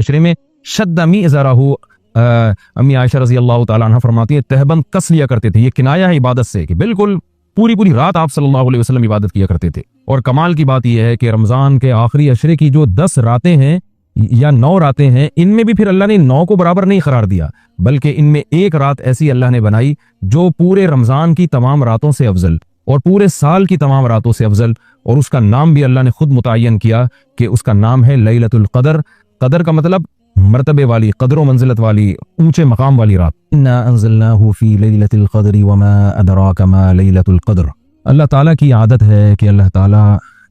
अशरे में शद्द मीज़रहु, अम्मी आयशा रज़ी अल्लाह ताला अन्हा फरमाती है तहबंद कस लिया करते थे। ये किनाया है इबादत से कि बिल्कुल पूरी पूरी रात आप सल्लल्लाहु अलैहि वसल्लम इबादत किया करते थे। और कमाल की बात यह है कि रमजान के आखिरी अशरे की जो 10 रातें हैं या 9 रातें हैं, इनमें भी फिर अल्लाह ने 9 को बराबर नहीं करार दिया, बल्कि इनमें एक रात ऐसी अल्लाह ने बनाई जो पूरे रमजान की तमाम रातों से अफजल और पूरे साल की तमाम रातों से अफजल, और उसका नाम भी अल्लाह ने खुद मुतय्यन किया कि उसका नाम है लैलतुल क़द्र। क़द्र का मतलब मर्तबे वाली, क़द्र व मंजिलत वाली, ऊंचे मकाम वाली रात। इन्ना अंज़लनाहु फी लैलतिल क़द्रि वमा अदराका मा लैलतुल क़द्र। अल्लाह ताला की आदत है कि अल्लाह ताला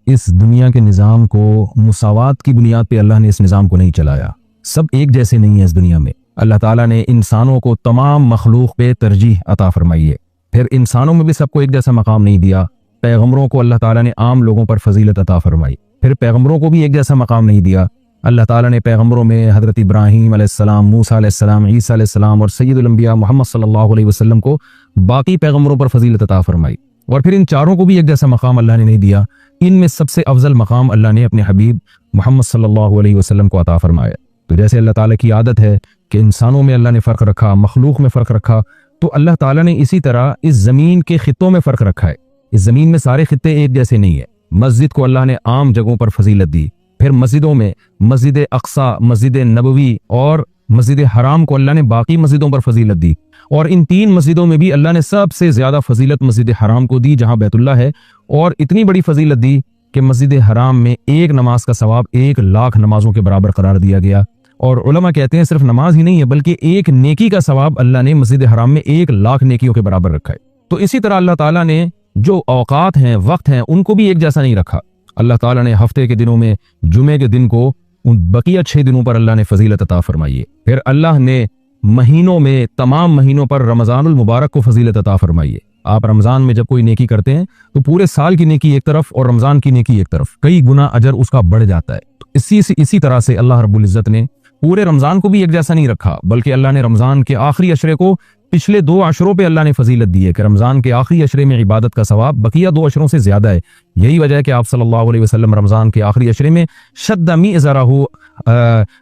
इस दुनिया के निज़ाम को मुसावात की बुनियाद पे अल्लाह ने इस निज़ाम को नहीं चलाया। सब एक जैसे नहीं है इस दुनिया में। अल्लाह ताला ने इंसानों को तमाम मखलूक पे तरजीह अता फरमाई है। फिर इंसानों में भी सबको एक जैसा मकाम नहीं दिया। पैगम्बरों को अल्लाह ताला ने आम लोगों पर फजीलत अता फरमाई, फिर पैगम्बरों को भी एक जैसा मकाम नहीं दिया। अल्लाह ताला ने पैगम्बरों में हज़रत इब्राहीम अलैहिस्सलाम, मूसा अलैहिस्सलाम, ईसा अलैहिस्सलाम और सय्यदुल अंबिया मोहम्मद सल्लल्लाहु अलैहि वसल्लम को बाकी पैगम्बरों पर फजीलत अता फरमाई, और फिर इन चारों को भी एक जैसा मकाम अल्लाह ने नहीं दिया। इनमें सबसे अफजल मकाम अल्लाह ने अपने हबीब मोहम्मद सल्लल्लाहु अलैहि वसल्लम को अता फरमाया। तो जैसे अल्लाह ताला की आदत है कि इंसानों में अल्लाह ने फ़र्क रखा, मखलूक में फ़र्क रखा, तो अल्लाह ताला ने इसी तरह इस ज़मीन के खित्तों में फ़र्क रखा है। इस ज़मीन में सारे खित्ते एक जैसे नहीं है। मस्जिद को अल्लाह ने आम जगहों पर फजीलत दी, फिर मस्जिदों में मस्जिद अक्सा, मस्जिद नबवी और मस्जिद हराम को अल्लाह ने बाकी मस्जिदों पर फजीलत दी, और इन 3 मस्जिदों में भी अल्लाह ने सबसे ज्यादा फजीलत मस्जिद हराम को दी जहां बैतुल्लाह है, और इतनी बड़ी फजीलत दी कि मस्जिद हराम में एक नमाज का सवाब 1 लाख नमाजों के बराबर करार दिया गया। और उलमा कहते हैं सिर्फ नमाज ही नहीं है बल्कि एक नेकी का सवाब अल्लाह ने मस्जिद हराम में 1 लाख नेकियों के बराबर रखा है। तो इसी तरह अल्लाह ताला ने जो औकात हैं, वक्त हैं, उनको भी एक जैसा नहीं रखा। अल्लाह ताला ने हफ्ते के दिनों में जुमे के दिन को उन बकिया 6 दिनों पर अल्लाह ने फजीलत अता फरमाई है। फिर अल्लाह ने महीनों में, तमाम महीनों पर रमजानुल मुबारक को फजीलत अता फरमाई है। आप रमजान में जब कोई नेकी करते हैं तो पूरे साल की नेकी एक तरफ और रमजान की नेकी एक तरफ, कई गुना अजर उसका बढ़ जाता है। तो इसी तरह से अल्लाह रब्बुल इज्जत ने पूरे रमजान को भी एक जैसा नहीं रखा, बल्कि अल्लाह ने रमजान के आखिरी अशरे को पिछले 2 अशरों पे अल्लाह ने फजीलत दी है कि रमजान के आखिरी अशरे में इबादत का सवाब बकिया 2 अशरों से ज्यादा है। यही वजह है कि आप सल्लल्लाहु अलैहि वसल्लम रमजान के आखिरी अशरे में शद्द मीज़रहु,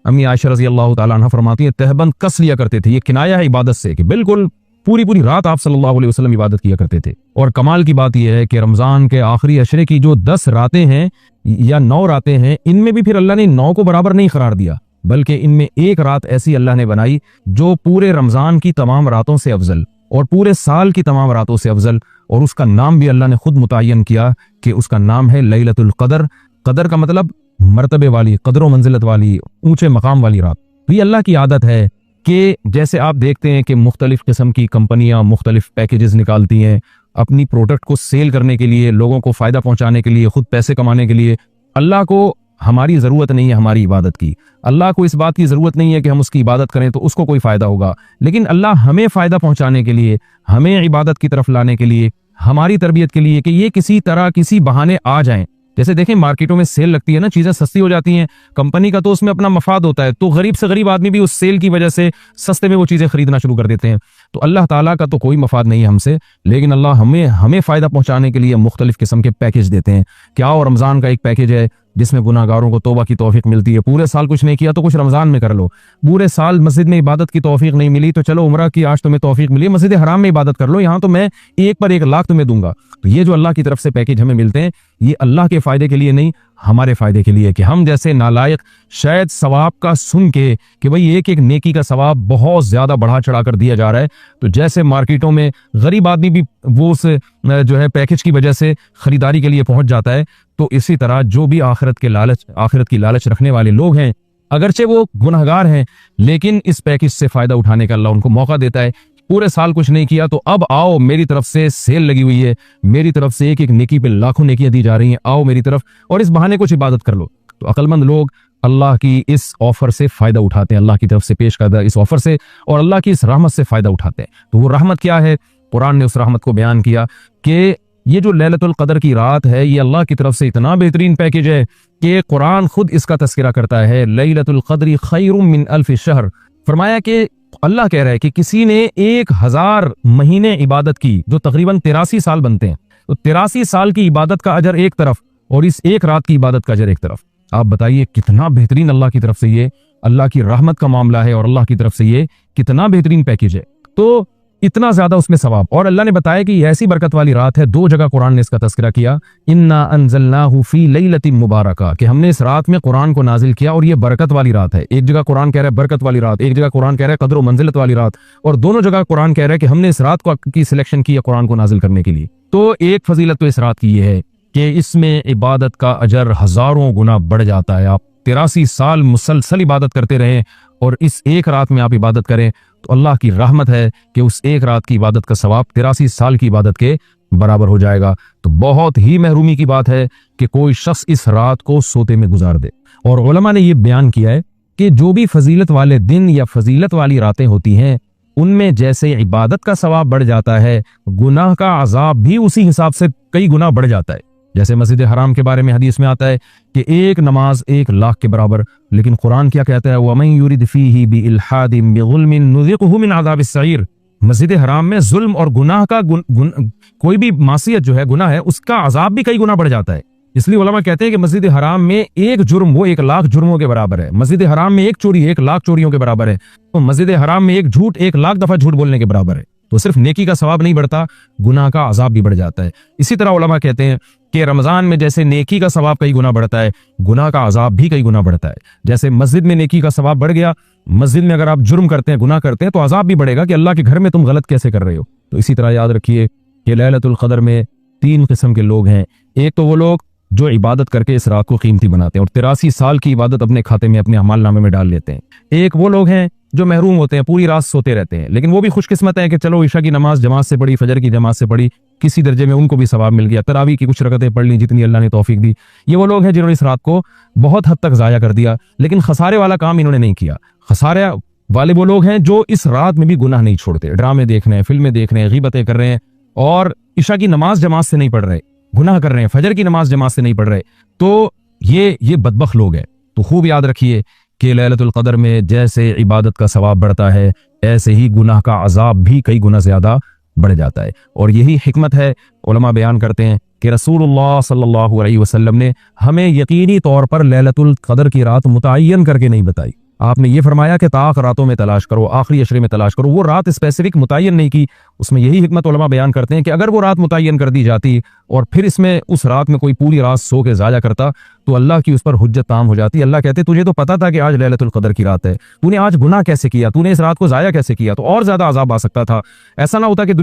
अम्मी आयशा रज़ी अल्लाह ताला अन्हा फरमाती है तहबंद कस लिया करते थे। ये किनाया है इबादत से कि बिल्कुल पूरी पूरी रात आप सल्लल्लाहु अलैहि वसल्लम इबादत किया करते थे। और कमाल की बात यह है कि रमजान के आखिरी अशरे की जो 10 रातें हैं या 9 रातें हैं, इनमें भी फिर अल्लाह ने 9 को बराबर नहीं करार दिया, बल्कि इनमें एक रात ऐसी अल्लाह ने बनाई जो पूरे रमजान की तमाम रातों से अफजल और पूरे साल की तमाम रातों से अफजल, और उसका नाम भी अल्लाह ने खुद मुतय्यन किया कि उसका नाम है लैलतुल क़द्र। क़द्र का मतलब मर्तबे वाली, क़द्र व मंजिलत वाली, ऊंचे मकाम वाली रात। तो ये अल्लाह की आदत है कि जैसे आप देखते हैं कि मुख्तलिफ किस्म की कंपनियां मुख्तलिफ पैकेजेस निकालती हैं अपनी प्रोडक्ट को सेल करने के लिए, लोगों को फायदा पहुंचाने के लिए, खुद पैसे कमाने के लिए। अल्लाह को हमारी जरूरत नहीं है हमारी इबादत की, अल्लाह को इस बात की जरूरत नहीं है कि हम उसकी इबादत करें तो उसको कोई फायदा होगा, लेकिन अल्लाह हमें फायदा पहुंचाने के लिए, हमें इबादत की तरफ लाने के लिए, हमारी तरबियत के लिए कि ये किसी तरह किसी बहाने आ जाएं। जैसे देखें मार्केटों में सेल लगती है ना, चीजें सस्ती हो जाती हैं, कंपनी का तो उसमें अपना मफाद होता है, तो गरीब से गरीब आदमी भी उस सेल की वजह से सस्ते में वो चीजें खरीदना शुरू कर देते हैं। तो अल्लाह ताला का तो कोई मफाद नहीं है हमसे, लेकिन अल्लाह हमें फायदा पहुंचाने के लिए मुख्तलिफ किस्म के पैकेज देते हैं। क्या और रमजान का एक पैकेज है जिसमें गुनाहगारों को तौबा की तौफीक मिलती है। पूरे साल कुछ नहीं किया तो कुछ रमजान में कर लो, पूरे साल मस्जिद में इबादत की तौफीक नहीं मिली तो चलो उम्रा की आज तुम्हें तौफीक मिली, मस्जिद हराम में इबादत कर लो, यहाँ तो मैं 1 पर 1 लाख तुम्हें दूंगा। तो ये जो अल्लाह की तरफ से पैकेज हमें मिलते हैं, ये अल्लाह के फायदे के लिए नहीं, हमारे फायदे के लिए, कि हम जैसे नालायक शायद सवाब का सुन के कि भाई एक एक नेकी का सवाब बहुत ज्यादा बढ़ा चढ़ा कर दिया जा रहा है, तो जैसे मार्केटों में गरीब आदमी भी वो उस जो है पैकेज की वजह से खरीदारी के लिए पहुंच जाता है, तो इसी तरह जो भी आखिरत की लालच रखने वाले लोग हैं, अगरचे वो गुनहगार हैं, लेकिन इस पैकेज से फायदा उठाने का अल्लाह उनको मौका देता है। पूरे साल कुछ नहीं किया तो अब आओ मेरी तरफ से सेल लगी हुई है, मेरी तरफ से एक एक नेकी पे लाखों नेकियां दी जा रही हैं, आओ मेरी तरफ और इस बहाने कुछ इबादत कर लो। तो अक्लमंद लोग अल्लाह की इस ऑफर से फायदा उठाते हैं, अल्लाह की तरफ से पेश करदा इस ऑफर से और अल्लाह की इस रहमत से फायदा उठाते हैं। तो वो रहमत क्या है? कुरान ने उस रहमत को बयान किया कि ये जो लैलतुल क़द्र की रात है, ये अल्लाह की तरफ से इतना बेहतरीन पैकेज है कि कुरान खुद इसका तज़किरा करता है, लैलतुल क़द्र खैरुम मिन अल्फ शहर। फरमाया कि अल्लाह कह रहा है कि किसी ने 1000 महीने इबादत की, जो तकरीबन 83 साल बनते हैं, तो 83 साल की इबादत का अजर एक तरफ और इस एक रात की इबादत का अजर एक तरफ। आप बताइए कितना बेहतरीन अल्लाह की तरफ से ये अल्लाह की रहमत का मामला है और अल्लाह की तरफ से ये कितना बेहतरीन पैकेज है, तो इतना ज्यादा उसमें सवाब। और अल्लाह ने बताया कि ये ऐसी बरकत वाली रात है, 2 जगह कुरान ने इसका तज़किरा किया, इन्ना अंज़लनाहु फी लैलतिन मुबारका, कि हमने इस रात में कुरान को नाजिल किया और ये बरकत वाली रात है। एक जगह कुरान कह रहा है बरकत वाली रात, एक जगह कुरान कह रहा है कदर व मंजिलत वाली रात, और दोनों जगह कुरान कह रहा है कि हमने इस रात को की सिलेक्शन की है कुरान को नाजिल करने के लिए। तो एक फजीलत तो इस रात की ये है कि इसमें इबादत का अजर हजारों गुना बढ़ जाता है। आप 83 साल मुसलसल इबादत करते रहें और इस एक रात में आप इबादत करें तो अल्लाह की रहमत है कि उस एक रात की इबादत का सवाब 83 साल की इबादत के बराबर हो जाएगा। तो बहुत ही महरूमी की बात है कि कोई शख्स इस रात को सोते में गुजार दे। और उलमा ने यह बयान किया है कि जो भी फजीलत वाले दिन या फजीलत वाली रातें होती हैं उनमें जैसे इबादत का सवाब बढ़ जाता है, गुनाह का अजाब भी उसी हिसाब से कई गुना बढ़ जाता है। जैसे मस्जिद हराम के बारे में हदीस में आता है कि एक नमाज 1 लाख के बराबर, लेकिन कुरान क्या कहता है, वमन युरिद फीही बिइल्हादिन बिज़ुल्मिन नुज़िक़हु मिन अज़ाबिस सईर। मस्जिद हराम में जुल्म और गुनाह का कोई भी मासियत जो है, गुनाह है, उसका अजाब भी कई गुना बढ़ जाता है। इसलिए उलमा कहते हैं कि मस्जिद हराम में एक जुर्म वो 1 लाख जुर्मों के बराबर है। मस्जिद हराम में एक चोरी 1 लाख चोरियों के बराबर है। तो मस्जिद हराम में एक झूठ 1 लाख दफा झूठ बोलने के बराबर है। तो सिर्फ नेकी का सवाब नहीं बढ़ता, गुनाह का अजाब भी बढ़ जाता है। इसी तरह उलमा कहते हैं कि रमजान में जैसे नेकी का सवाब कई गुना बढ़ता है, गुनाह का अजाब भी कई गुना बढ़ता है। जैसे मस्जिद में नेकी का सवाब बढ़ गया, मस्जिद में अगर आप जुर्म करते हैं, गुनाह करते हैं, तो अजाब भी बढ़ेगा कि अल्लाह के घर में तुम गलत कैसे कर रहे हो। तो इसी तरह याद रखिए कि लैलतुल क़द्र में 3 किस्म के लोग हैं। एक तो वो लोग जो इबादत करके इस रात को कीमती बनाते हैं और 83 साल की इबादत अपने खाते में, अपने अमालनामे में डाल लेते हैं। एक वो लोग हैं जो महरूम होते हैं, पूरी रात सोते रहते हैं, लेकिन वो भी खुशकिस्मत है कि चलो ईशा की नमाज जमात से पढ़ी, फजर की जमात से पढ़ी, किसी दर्जे में उनको भी सवाब मिल गया, तरावी की कुछ रकतें पढ़ ली जितनी अल्लाह ने तौफीक दी। ये वो लोग हैं जिन्होंने इस रात को बहुत हद तक जाया कर दिया, लेकिन खसारे वाला काम इन्होंने नहीं किया। खसारे वाले वो लोग हैं जो इस रात में भी गुनाह नहीं छोड़ते, ड्रामे देख रहे हैं, फिल्में देख रहे हैं, गीबतें कर रहे हैं और ईशा की नमाज जमात से नहीं पढ़ रहे, गुनाह कर रहे हैं, फजर की नमाज जमात से नहीं पढ़ रहे। तो ये बदबख्त लोग हैं। तो खूब याद रखिए कि लैलतुल क़द्र में जैसे इबादत का सवाब बढ़ता है, ऐसे ही गुनाह का अजाब भी कई गुना ज्यादा बढ़ जाता है। और यही हिकमत है, उलमा बयान करते हैं कि रसूलुल्लाह सल्लल्लाहु अलैहि वसल्लम ने हमें यकीनी तौर पर लैलतुल क़द्र की रात मुतय्यन करके नहीं बताई। आपने ये फरमाया कि ताक रातों में तलाश करो, आखिरी अशरे में तलाश करो। वो रात स्पेसिफिक मुतय्यन नहीं की। उसमें यही हिकमत उलमा बयान करते हैं कि अगर वो रात मुतय्यन कर दी जाती और फिर इसमें उस रात में कोई पूरी रात सो के जाया करता तो अल्लाह की उस पर हुज्जत ताम हो जाती। अल्लाह कहते तुझे तो पता था कि आज लैलतुल क़द्र की रात है, तूने आज गुनाह कैसे किया, तूने इस रात को जाया कैसे किया, तो और ज्यादा अजाब आ सकता था। ऐसा ना होता कि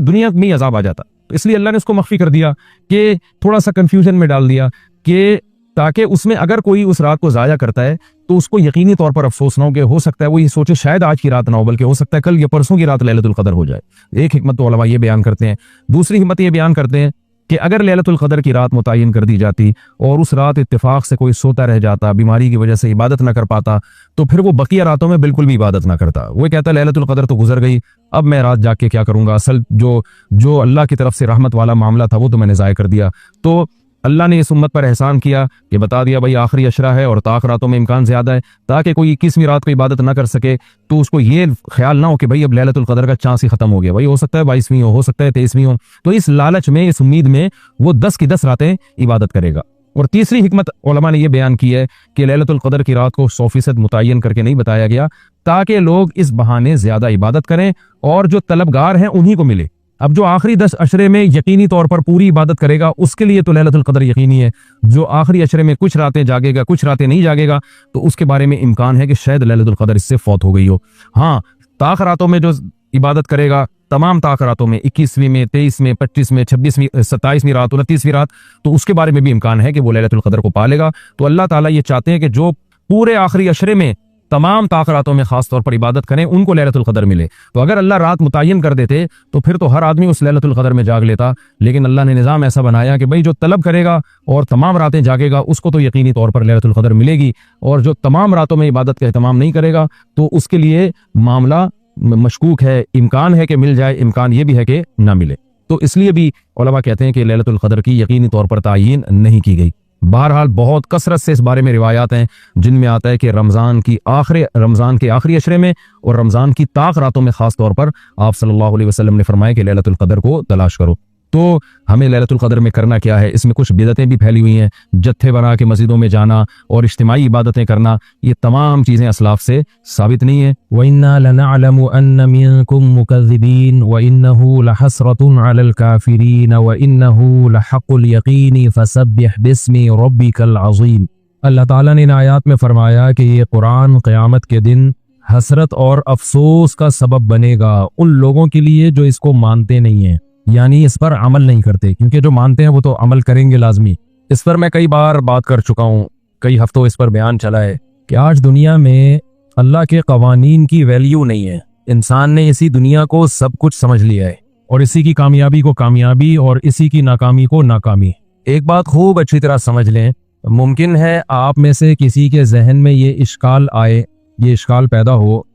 दुनिया में ही अजाब आ जाता। तो इसलिए अल्लाह ने उसको मख्फी कर दिया कि थोड़ा सा कंफ्यूजन में डाल दिया कि ताकि उसमें अगर कोई उस रात को जाया करता है तो उसको यकीनी तौर पर अफसोस ना हो कि हो सकता है वो ये सोचे शायद आज की रात ना हो, बल्कि हो सकता है कल या परसों की रात लैलतुल क़द्र हो जाए। एक हिकमत तो उलमा ये बयान करते हैं। दूसरी हिकमत ये बयान करते हैं कि अगर लैलतुल क़द्र की रात मुतय्यन कर दी जाती और उस रात इत्तेफाक से कोई सोता रह जाता, बीमारी की वजह से इबादत ना कर पाता, तो फिर वो बकिया रातों में बिल्कुल भी इबादत ना करता। वो कहता लैलतुल क़द्र तो गुजर गई, अब मैं रात जाग के क्या करूंगा, असल जो अल्लाह की तरफ से रहमत वाला मामला था वो तो मैंने ज़ाया कर दिया। तो अल्लाह ने इस उम्मत पर एहसान किया कि बता दिया भाई आखिरी अशरा है और ताक रातों में इम्कान ज्यादा है, ताकि कोई 21वीं रात को इबादत ना कर सके तो उसको ये ख्याल ना हो कि भाई अब लैलतुल क़द्र का चांस ही खत्म हो गया, भाई हो सकता है 22वीं हो सकता है 23वीं हो। तो इस लालच में, इस उम्मीद में वो 10 की 10 रातें इबादत करेगा। और तीसरी हिकमत उलमा ने यह बयान की है कि लैलतुल क़द्र की रात को 100% मुतय्यन करके नहीं बताया गया ताकि लोग इस बहाने ज्यादा इबादत करें और जो तलबगार हैं उन्हीं को मिले। अब जो आखिरी 10 अशरे में यकीनी तौर पर पूरी इबादत करेगा उसके लिए तो लैलतुल क़द्र यकीनी है। जो आखिरी अशरे में कुछ रातें जागेगा, कुछ रातें नहीं जागेगा, तो उसके बारे में इम्कान है कि शायद लैलतुल क़द्र इससे फौत हो गई हो। हाँ, ताक रातों में जो इबादत करेगा, तमाम ताक रातों में 21वीं में, 23 में, 25 में, 26वीं, 27वीं रात, 29वीं रात, तो उसके बारे में भी इम्कान है कि वो लैलतुल क़द्र को पा लेगा। तो अल्लाह ताला ये चाहते हैं कि जो पूरे आखिरी अशरे में तमाम ताक रातों में खास तौर पर इबादत करें उनको लैलतुल क़द्र मिले। तो अगर अल्लाह रात मुतय्यन कर देते तो फिर तो हर आदमी उस लैलतुल क़द्र में जाग लेता, लेकिन अल्लाह ने निज़ाम ऐसा बनाया कि भाई जो तलब करेगा और तमाम रातें जागेगा उसको तो यकीनी तौर पर लैलतुल क़द्र मिलेगी, और जो तमाम रातों में इबादत का एहतमाम नहीं करेगा तो उसके लिए मामला मशकूक है, इम्कान है कि मिल जाए, इम्कान ये भी है कि ना मिले। तो इसलिए भी उलमा कहते हैं कि लैलतुल क़द्र की यकीनी तौर पर तायीन नहीं की गई। बहरहाल बहुत कसरत से इस बारे में रिवायात हैं जिनमें आता है कि रमज़ान के आखिरी अशरे में और रमज़ान की ताक रातों में खास तौर पर आप सल्लल्लाहु अलैहि वसल्लम ने फरमाया कि लैलतुल क़द्र को तलाश करो। तो हमें लैलतुल क़द्र में करना क्या है? इसमें कुछ बिदअतें भी फैली हुई हैं, जत्थे बना के मस्जिदों में जाना और इज्तिमाई इबादतें करना, ये तमाम चीज़ें असलाफ से साबित नहीं है। व इन्ना लनअलमु अन्न मिनकुम मुकज़्ज़िबीन व इन्नहु लहसरतुन अलल काफिरीन व इन्नहु लहक़ुल यक़ीन फसब्बिह बिस्मि रब्बिकल अज़ीम। अल्लाह ताला ने इन आयात में फरमाया कि ये कुरान क़यामत के दिन हसरत और अफसोस का सबब बनेगा उन लोगों के लिए जो इसको मानते नहीं हैं, यानी इस पर अमल नहीं करते, क्योंकि जो मानते हैं वो तो अमल करेंगे लाजमी। इस पर मैं कई बार बात कर चुका हूँ, कई हफ्तों इस पर बयान चला है कि आज दुनिया में अल्लाह के कवानीन की वैल्यू नहीं है। इंसान ने इसी दुनिया को सब कुछ समझ लिया है और इसी की कामयाबी को कामयाबी और इसी की नाकामी को नाकामी। एक बात खूब अच्छी तरह समझ लें, मुमकिन है आप में से किसी के जहन में ये इश्काल आए, ये इश्काल पैदा हो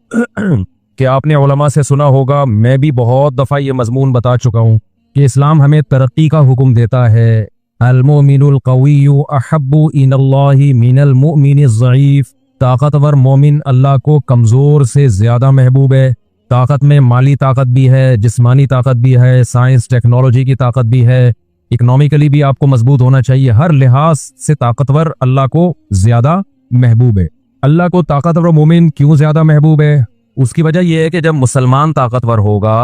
कि आपने उलमा से सुना होगा, मैं भी बहुत दफ़ा ये मजमून बता चुका हूँ कि इस्लाम हमें तरक्की का हुक्म देता है। अल-मोमिनुल क़विय्यु अहब्बु इनल्लाहि मिनल मुमिनिज़ ज़ईफ़। ताकतवर मोमिन अल्लाह को कमज़ोर से ज़्यादा महबूब है। ताकत में माली ताकत भी है, जिस्मानी ताकत भी है, साइंस टेक्नोलॉजी की ताकत भी है, इकोनॉमिकली भी आपको मजबूत होना चाहिए। हर लिहाज से ताकतवर अल्लाह को ज़्यादा महबूब है। अल्लाह को ताकतवर मोमिन क्यों ज़्यादा महबूब है? उसकी वजह यह है कि जब मुसलमान ताकतवर होगा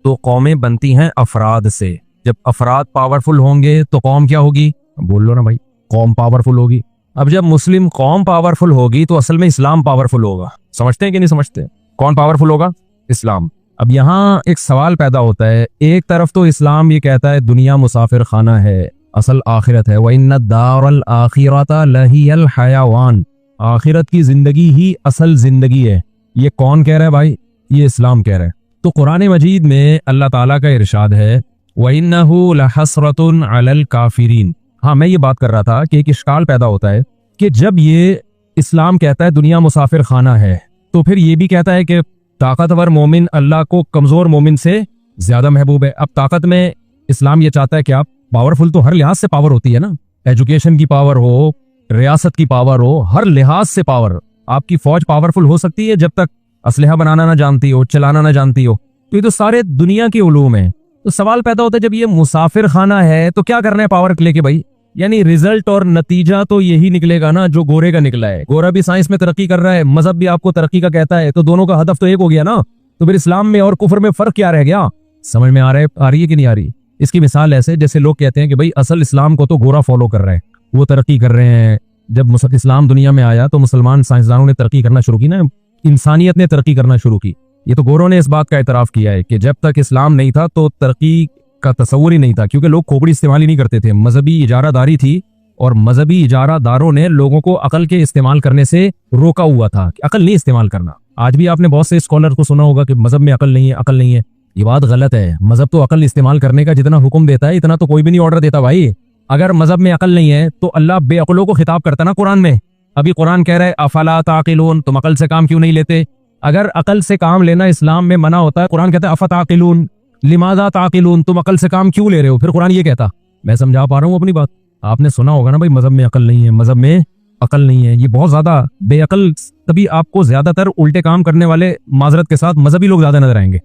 तो कौमें बनती हैं अफराद से। जब अफराद पावरफुल होंगे तो कौम क्या होगी? बोल लो ना भाई, कौम पावरफुल होगी। अब जब मुस्लिम कौम पावरफुल होगी तो असल में इस्लाम पावरफुल होगा। समझते हैं कि नहीं समझते? कौन पावरफुल होगा? इस्लाम। अब यहाँ एक सवाल पैदा होता है, एक तरफ तो इस्लाम ये कहता है दुनिया मुसाफिर खाना है, असल आखिरत है, व इन्ना दारल आखिरता लहियल हयावान। आखिरत की जिंदगी ही असल जिंदगी है। ये कौन कह रहा है भाई? ये इस्लाम कह रहा है। तो कुरान मजीद में अल्लाह ताला का इरशाद है, व इन्नहु लहसरतुन अलल काफिरीन। हाँ, मैं ये बात कर रहा था कि एक इश्काल पैदा होता है कि जब ये इस्लाम कहता है दुनिया मुसाफिर खाना है, तो फिर ये भी कहता है कि ताकतवर मोमिन अल्लाह को कमजोर मोमिन से ज्यादा महबूब है। अब ताकत में इस्लाम ये चाहता है कि आप पावरफुल, तो हर लिहाज से पावर होती है ना, एजुकेशन की पावर हो, रियासत की पावर हो, हर लिहाज से पावर। आपकी फौज पावरफुल हो सकती है जब तक असलहा बनाना ना जानती हो, चलाना ना जानती हो। तो ये तो सारे दुनिया के उलूम है। तो सवाल पैदा होता है जब ये मुसाफिर खाना है तो क्या करना है पावर लेके भाई? यानी रिजल्ट और नतीजा तो यही निकलेगा ना जो गोरे का निकला है। गोरा भी साइंस में तरक्की कर रहा है, मजहब भी आपको तरक्की का कहता है, तो दोनों का हदफ तो एक हो गया ना। तो फिर इस्लाम में और कुफर में फर्क क्या रह गया? समझ में आ रही है कि नहीं आ रही? इसकी मिसाल ऐसे जैसे लोग कहते हैं कि भाई असल इस्लाम को तो गोरा फॉलो कर रहा है, वो तरक्की कर रहे हैं। जब इस्लाम दुनिया में आया तो मुसलमान साइंसदानों ने तरक्की करना शुरू की ना, इंसानियत ने तरक्की करना शुरू की। ये तो गोरों ने इस बात का एतराफ किया है कि जब तक इस्लाम नहीं था तो तरक्की का तस्वुर ही नहीं था, क्योंकि लोग खोपड़ी इस्तेमाल ही नहीं करते थे। मजहबी इजारादारी थी और मजहबी इजारादारों ने लोगों को अकल के इस्तेमाल करने से रोका हुआ था कि अकल नहीं इस्तेमाल करना। आज भी आपने बहुत से स्कॉलर को सुना होगा कि मजहब में अकल नहीं है, अकल नहीं है। ये बात गलत है। मजहब तो अकल इस्तेमाल करने का जितना हुक्म देता है इतना तो कोई भी नहीं ऑर्डर देता भाई। अगर मजहब में अकल नहीं है तो अल्लाह बेअकलों को खिताब करता ना कुरान में। अभी कुरान कह रहा है अफला ताकिलून, तुम अकल से काम क्यों नहीं लेते? अगर अकल से काम लेना इस्लाम में मना होता है, कुरान कहता है अफताकिलून लिमाजा ताकिलून, तुम अकल से काम क्यों ले रहे हो? फिर कुरान ये कहता। मैं समझा पा रहा हूँ अपनी बात? आपने सुना होगा ना भाई मजहब में अकल नहीं है, मजहब में अकल नहीं है। ये बहुत ज्यादा बेअकल, तभी आपको ज्यादातर उल्टे काम करने वाले माजरत के साथ मजहबी लोग ज्यादा नजर आएंगे।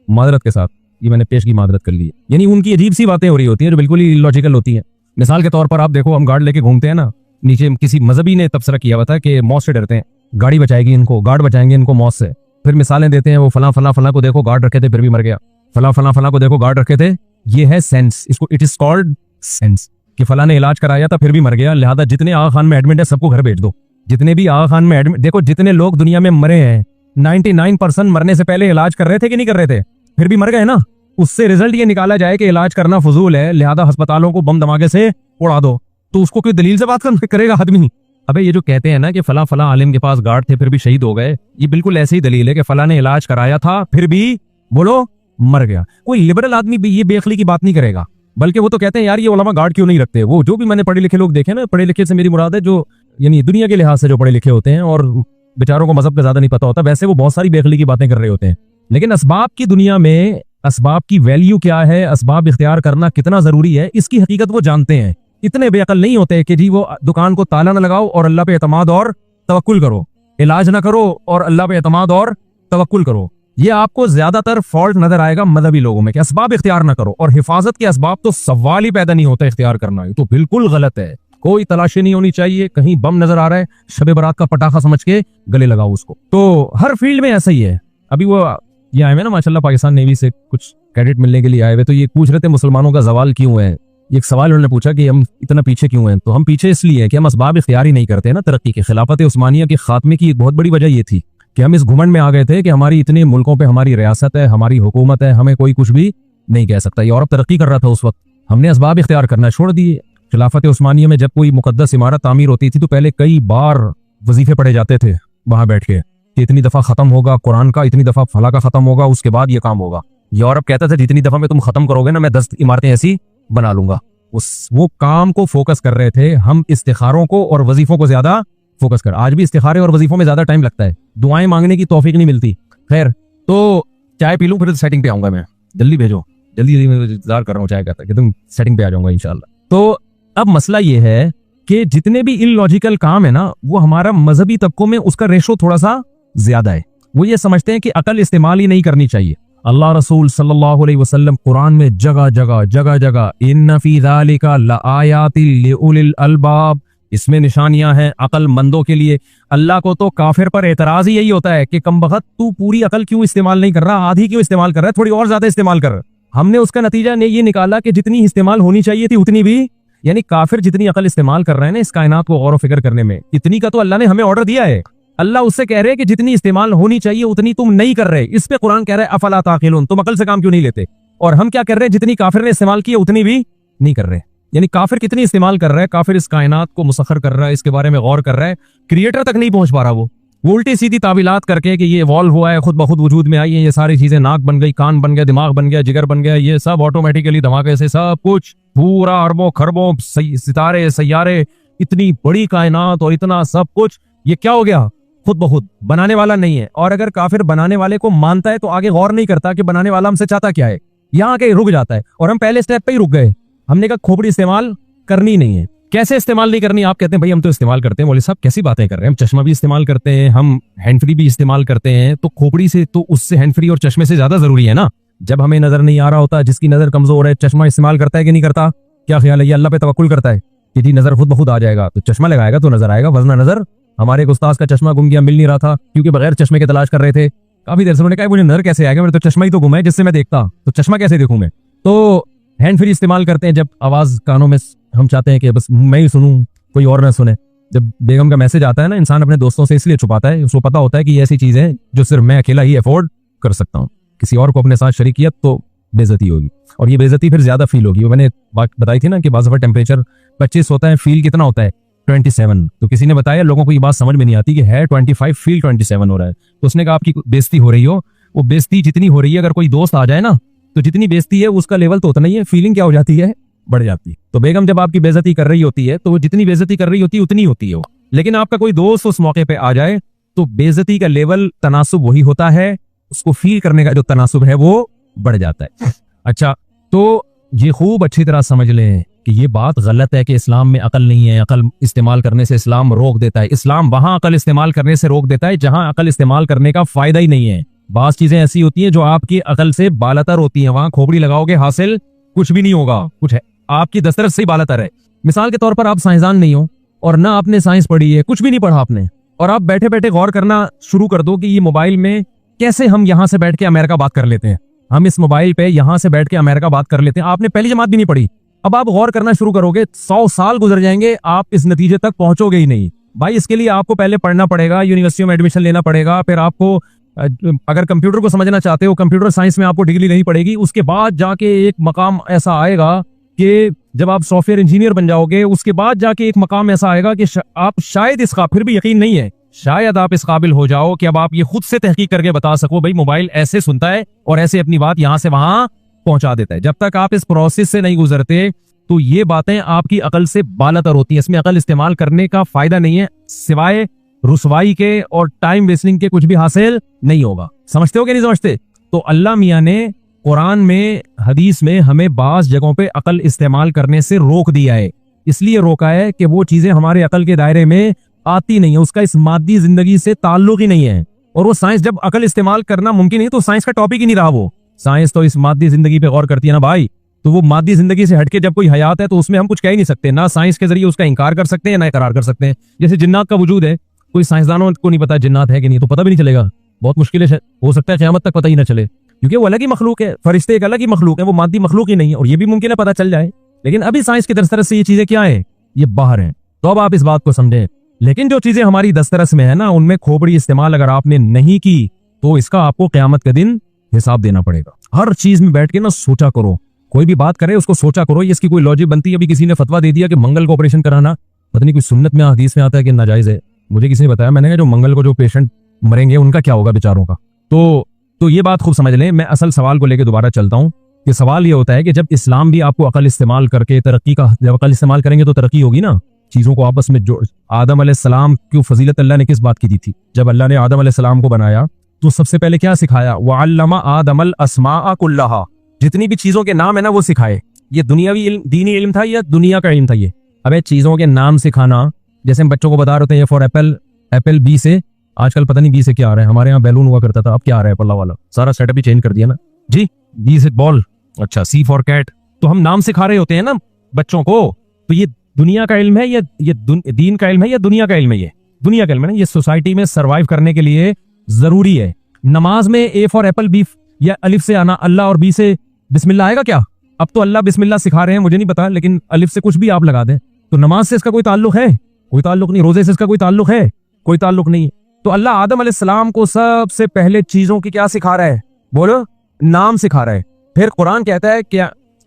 माजरत के साथ ये मैंने पेश की माजरत कर ली है, यानी उनकी अजीब सी बातें हो रही होती हैं जो बिल्कुल ही लॉजिकल होती हैं। मिसाल के तौर पर आप देखो, हम गार्ड लेके घूमते हैं ना, नीचे किसी मजहबी ने तबसरा किया हुआ था कि मौत से डरते हैं, गाड़ी बचाएगी इनको, गार्ड बचाएंगे इनको मौत से। फिर मिसालें देते हैं, वो फला फला फला को देखो गार्ड रखे थे फिर भी मर गया, फला फला फला को देखो गार्ड रखे थे। ये है सेंस, इसको इट इज कॉल्ड सेंस, कि फला ने इलाज कराया था फिर भी मर गया, लिहाजा जितने आगा खान में एडमिट है सबको घर भेज दो। जितने भी आगा खान में एडमिट, देखो जितने लोग दुनिया में मरे हैं 99% मरने से पहले इलाज कर रहे थे कि नहीं कर रहे थे, फिर भी मर गए ना। उससे रिजल्ट ये निकाला जाए कि इलाज करना फजूल है, लिहाजा अस्पतालों को बम धमाके से उड़ा दो, तो उसको कोई दलील से बात करेगा आदमी? अबे ये जो कहते हैं ना कि फला फला आलिम के पास गार्ड थे फिर भी शहीद हो गए, ये बिल्कुल ऐसी ही दलील है कि फला ने इलाज कराया था फिर भी बोलो मर गया। कोई लिबरल आदमी भी ये बेअक्ली की बात नहीं करेगा, बल्कि वो तो कहते हैं यार ये उलमा गार्ड क्यों नहीं रखते। वो जो भी मैंने पढ़े लिखे लोग देखे ना, पढ़े लिखे से मेरी मुराद है जो यानी दुनिया के लिहाज से जो पढ़े लिखे होते हैं और बेचारों को मजहब का ज्यादा नहीं पता होता, वैसे वो बहुत सारी बेअक्ली की बातें कर रहे होते हैं। लेकिन असबाब की दुनिया में असबाब की वैल्यू क्या है, असबाब इख्तियार करना कितना जरूरी है, इसकी हकीकत वो जानते हैं। इतने बेअकल नहीं होते कि जी वो दुकान को ताला न लगाओ और अल्लाह पे एतमाद और तवक्कुल करो, इलाज ना करो और अल्लाह पे एतमाद और तवक्कुल करो। ये आपको ज्यादातर फॉल्ट नजर आएगा मजहबी लोगों में कि असबाब इख्तियार ना करो, और हिफाजत के असबाब तो सवाल ही पैदा नहीं होता इख्तियार करना, ये तो बिल्कुल गलत है। कोई तलाशी नहीं होनी चाहिए, कहीं बम नजर आ रहा है शबे बारात का पटाखा समझ के गले लगाओ उसको। तो हर फील्ड में ऐसा ही है। अभी वो ये आए हुए ना माशाल्लाह पाकिस्तान नेवी से कुछ कैडेट मिलने के लिए आए हुए, तो ये पूछ रहे थे मुसलमानों का जवाल क्यों है। ये एक सवाल उन्होंने पूछा कि हम इतना पीछे क्यों हैं। तो हम पीछे इसलिए हैं कि हम असबाब इख्तियार ही नहीं करते ना तरक्की के। खिलाफत उस्मानिया के खात्मे की एक बहुत बड़ी वजह ये थी कि हम इस घुमंड में आ गए थे कि हमारी इतने मुल्कों पे हमारी रियासत है, हमारी हुकूमत है, हमें कोई कुछ भी नहीं कह सकता। यूरोप तरक्की कर रहा था उस वक्त, हमने असबाब इख्तियार करना छोड़ दिए। खिलाफत उस्मानिया में जब कोई मुकद्दस इमारत तामीर होती थी तो पहले कई बार वजीफे पढ़े जाते थे वहां बैठ के कि इतनी दफा खत्म होगा कुरान का, इतनी दफा फला का खत्म होगा, उसके बाद ये काम होगा। यूरोप कहता था जितनी दफा में तुम खत्म करोगे ना मैं 10 इमारतें ऐसी बना लूंगा। वो काम को फोकस कर रहे थे, हम इस्तिखारों को और वजीफों को ज्यादा फोकस कर। आज भी इस्तिखारे और वजीफों में ज्यादा टाइम लगता है, दुआएं मांगने की तौफीक नहीं मिलती। खैर, तो चाय पी लूं फिर सेटिंग पे आऊंगा मैं, जल्दी भेजो, जल्दी इंतजार कर रहा हूँ चाय का कि तुम सेटिंग पे आ जाऊंगा इंशाल्लाह। तो अब मसला ये है कि जितने भी इलॉजिकल काम है ना वो हमारा मजहबी तबकों में उसका रेशो थोड़ा सा ज्यादा है। वो ये समझते हैं कि अकल इस्तेमाल ही नहीं करनी चाहिए। अल्लाह रसूल सल्लल्लाहु अलैहि वसल्लम कुरान में जगह जगह इन्न फी ज़ालिका लआयातिल लिउलिल अलबाब, इसमें निशानियां हैं अक्लमंदों के लिए। अल्लाह को तो काफिर पर एतराज ही यही होता है कि कमबख्त तू पूरी अकल क्यों इस्तेमाल नहीं कर रहा, आधी क्यों इस्तेमाल कर रहा है, थोड़ी और ज्यादा इस्तेमाल कर। हमने उसका नतीजा ने ये निकाला कि जितनी इस्तेमाल होनी चाहिए थी उतनी भी, यानी काफिर जितनी अकल इस्तेमाल कर रहे हैं ना इस कायनात को गौर व फिक्र करने में, इतनी का तो अल्लाह ने हमें ऑर्डर दिया है। अल्लाह उससे कह रहे हैं कि जितनी इस्तेमाल होनी चाहिए उतनी तुम नहीं कर रहे। इस पे कुरान कह रहा है अफला ताक़िलून, तुम अकल से काम क्यों नहीं लेते। और हम क्या कर रहे हैं, जितनी काफिर ने इस्तेमाल की है उतनी भी नहीं कर रहे। यानी काफिर कितनी इस्तेमाल कर रहा है, काफिर इस कायनात को मुसख्खर कर रहा है, इसके बारे में गौर कर रहा है, क्रिएटर तक नहीं पहुंच पा रहा। वो उल्टी सीधी तावीलात करके कि ये इवॉल्व हुआ है, खुद ब खुद वजूद में आई है, ये सारी चीजें, नाक बन गई, कान बन गया, दिमाग बन गया, जिगर बन गया, ये सब ऑटोमेटिकली धमाके से सब कुछ, पूरा अरबों खरबों सितारे सैयारे, इतनी बड़ी कायनात और इतना सब कुछ, ये क्या हो गया, खुद ब खुद, बनाने वाला नहीं है। और अगर काफिर बनाने वाले को मानता है तो आगे गौर नहीं करता कि बनाने वाला हमसे चाहता क्या है, यहाँ के रुक जाता है। और हम पहले स्टेप पे ही रुक गए, हमने कहा खोपड़ी इस्तेमाल करनी नहीं है। कैसे इस्तेमाल नहीं करनी, आप कहते हैं भाई हम तो इस्तेमाल करते हैं। बोले साहब कैसी बातें कर रहे हैं, हम चश्मा भी इस्तेमाल करते हैं, हम हैंड फ्री भी इस्तेमाल करते हैं, तो खोपड़ी से तो उससे हैंड फ्री और चश्मे से ज्यादा जरूरी है ना। जब हमें नजर नहीं आ रहा होता, जिसकी नजर कमजोर है, चश्मा इस्तेमाल करता है कि नहीं करता, क्या ख्याल है, ये अल्लाह पे तवक्कुल करता है कि जी नजर खुद ब खुद आ जाएगा, तो चश्मा लगाएगा तो नजर आएगा, वरना नजर। हमारे एक उस्ताद का चश्मा गुम गया, मिल नहीं रहा था क्योंकि बगैर चश्मे के तलाश कर रहे थे। काफी देर से उन्होंने कहा मुझे नजर कैसे आएगा, मेरे तो चश्मा ही तो गुम है जिससे मैं देखता, तो चश्मा कैसे देखूं मैं। तो हैंड फ्री इस्तेमाल करते हैं जब आवाज कानों में हम चाहते हैं कि बस मैं ही सुनूं, कोई और ना सुने। जब बेगम का मैसेज आता है ना, इंसान अपने दोस्तों से इसलिए छुपाता है, उसको पता होता है कि ये ऐसी चीज है जो सिर्फ मैं अकेला ही अफोर्ड कर सकता हूँ, किसी और को अपने साथ शरीक किया तो बेइज्जती होगी, और ये बेइज्जती फिर ज्यादा फील होगी। मैंने बात बताई थी ना कि बाज़ दफा टेम्परेचर 25 होता है, फील कितना होता है 27। तो किसी ने बताया, लोगों को ये बात समझ में नहीं आती कि है 25, फील 27 हो रहा है। तो उसने कहा आपकी बेइज्जती हो रही हो, वो बेइज्जती जितनी हो रही है, अगर कोई दोस्त आ जाए ना तो जितनी बेइज्जती है उसका लेवल तो उतना ही है, फीलिंग क्या हो जाती है, बढ़ जाती है। तो बेगम जब आपकी बेइज्जती कर रही होती है तो वो जितनी बेइज्जती कर रही होती है उतनी होती है वो। लेकिन आपका कोई दोस्त उस मौके पे आ जाए तो बेइज्जती का लेवल, तनासुब वही होता है, उसको फील करने का जो तनासुब है वो बढ़ जाता है। अच्छा, तो ये खूब अच्छी तरह समझ लें कि ये बात गलत है कि इस्लाम में अकल नहीं है, अकल इस्तेमाल करने से इस्लाम रोक देता है। इस्लाम वहां अकल इस्तेमाल करने से रोक देता है जहां अकल इस्तेमाल करने का फायदा ही नहीं है। बास चीजें ऐसी होती हैं जो आपकी अकल से बालातर होती हैं, वहां खोपड़ी लगाओगे हासिल कुछ भी नहीं होगा, कुछ है आपकी दस्तरस से बालातर है। मिसाल के तौर पर आप साइंसदान नहीं हो और ना आपने साइंस पढ़ी है, कुछ भी नहीं पढ़ा आपने, और आप बैठे बैठे गौर करना शुरू कर दो कि ये मोबाइल में कैसे हम यहां से बैठ के अमेरिका बात कर लेते हैं, हम इस मोबाइल पे यहां से बैठ के अमेरिका बात कर लेते हैं। आपने पहली जमात भी नहीं पढ़ी, अब आप गौर करना शुरू करोगे, 100 साल गुजर जाएंगे, आप इस नतीजे तक पहुंचोगे ही नहीं। भाई इसके लिए आपको पहले पढ़ना पड़ेगा, यूनिवर्सिटी में एडमिशन लेना पड़ेगा, फिर आपको अगर कंप्यूटर को समझना चाहते हो, कंप्यूटर साइंस में आपको डिग्री लेनी पड़ेगी, उसके बाद जाके एक मकाम ऐसा आएगा कि जब आप सॉफ्टवेयर इंजीनियर बन जाओगे, उसके बाद जाके एक मकाम ऐसा आएगा कि आप शायद इसका, फिर भी यकीन नहीं है, शायद आप इस काबिल हो जाओ कि अब आप ये खुद से तहकीक करके बता सको भाई मोबाइल ऐसे सुनता है और ऐसे अपनी बात यहां से वहां पहुंचा देता है। जब तक आप इस प्रोसेस से नहीं गुजरते तो ये बातें आपकी अकल से बालातर होती हैं। इसमें अकल इस्तेमाल करने का फायदा नहीं है, सिवाय रुसवाई के और टाइम वेस्टिंग के कुछ भी हासिल नहीं होगा। समझते हो कि नहीं समझते? तो अल्लाह मियां ने कुरान में, हदीस में हमें बास जगहों पे अकल इस्तेमाल करने से रोक दिया है। इसलिए रोका है कि वो चीजें हमारे अकल के दायरे में आती नहीं है, उसका इस मादी जिंदगी से ताल्लुक ही नहीं है। और वो साइंस जब अकल इस्तेमाल करना मुमकिन नहीं तो साइंस का टॉपिक ही नहीं रहा वो। साइंस तो इस मादी जिंदगी पे गौर करती है ना भाई, तो वो मादी जिंदगी से हटके जब कोई हयात है तो उसमें हम कुछ कह ही नहीं सकते, ना साइंस के जरिए उसका इंकार कर सकते हैं ना इकरार कर सकते हैं। जैसे जिन्नात का वजूद है, कोई साइंसदानों को नहीं पता जिन्नात है कि नहीं, तो पता भी नहीं चलेगा, बहुत मुश्किल है, हो सकता है क़यामत तक पता ही ना चले, क्योंकि वो अलग ही मखलूक है। फरिश्ते एक अलग ही मखलूक है, वो मादी मखलूक ही नहीं है, और ये भी मुमकिन है पता चल जाए। लेकिन अभी साइंस की दस्तरस से ये चीजें क्या है, ये बाहर है, तो अब आप इस बात को समझें। लेकिन जो चीजें हमारी दस्तरस में है ना, उनमें खोपड़ी इस्तेमाल अगर आपने नहीं की तो इसका आपको क़यामत के दिन हिसाब देना पड़ेगा। हर चीज में बैठ के ना सोचा करो, कोई भी बात करे उसको सोचा करो, इसकी कोई लॉजिक बनती है। अभी किसी ने फतवा दे दिया कि मंगल को ऑपरेशन कराना, पता नहीं कोई सुन्नत में हदीस में आता है कि नाजायज है, मुझे किसी ने बताया, मैंने कहा जो मंगल को जो पेशेंट मरेंगे उनका क्या होगा बेचारों का। तो ये बात खूब समझ लें। मैं असल सवाल को लेकर दोबारा चलता हूँ कि सवाल ये होता है कि जब इस्लाम भी आपको अकल इस्तेमाल करके तरक्की का, जब अकल इस्तेमाल करेंगे तो तरक्की होगी ना, चीजों को आपस में जोड़। आदम अलैहिस्सलाम की फजीलत अल्लाह ने किस बात की दी थी? जब अल्लाह ने आदम अलैहिस्सलाम को बनाया तो सबसे पहले क्या सिखाया? वअल्लमा आदमल अस्माअ कुल्लहा, जितनी भी चीजों के नाम है ना वो सिखाए। ये दुनियावी इल्म, दीनी इल्म था या दुनिया का इल्म था ये? अबे चीजों के नाम सिखाना, जैसे हम बच्चों को बता रहे होते हैं फॉर एप्पल, एप्पल बी से, आजकल पता नहीं बी से क्या आ रहा है, हमारे यहाँ बैलून हुआ करता था, अब क्या आ रहा है पल्ला वाला, सारा सेटअप ही चेंज कर दिया ना जी। बी से बॉल, अच्छा सी फॉर कैट, तो हम नाम सिखा रहे होते हैं ना बच्चों को। तो ये दुनिया का इल्म है या ये दीन का इल्म है या दुनिया का इल्म है? ये दुनिया का इल्म है ना, ये सोसाइटी में सर्वाइव करने के लिए जरूरी है। नमाज में ए फॉर एप्पल, बी या अलिफ से आना, अल्लाह और बी से बिस्मिल्लाह आएगा क्या? अब तो अल्लाह बिस्मिल्लाह सिखा रहे हैं, मुझे नहीं पता, लेकिन अलिफ से कुछ भी आप लगा दें तो नमाज से इसका कोई ताल्लुक है? कोई ताल्लुक नहीं। रोजे से इसका कोई ताल्लुक है? कोई ताल्लुक नहीं। तो अल्लाह आदम अलैहिस्सलाम को सबसे पहले चीजों की क्या सिखा रहा है? बोलो, नाम सिखा रहा है। फिर कुरान कहता है कि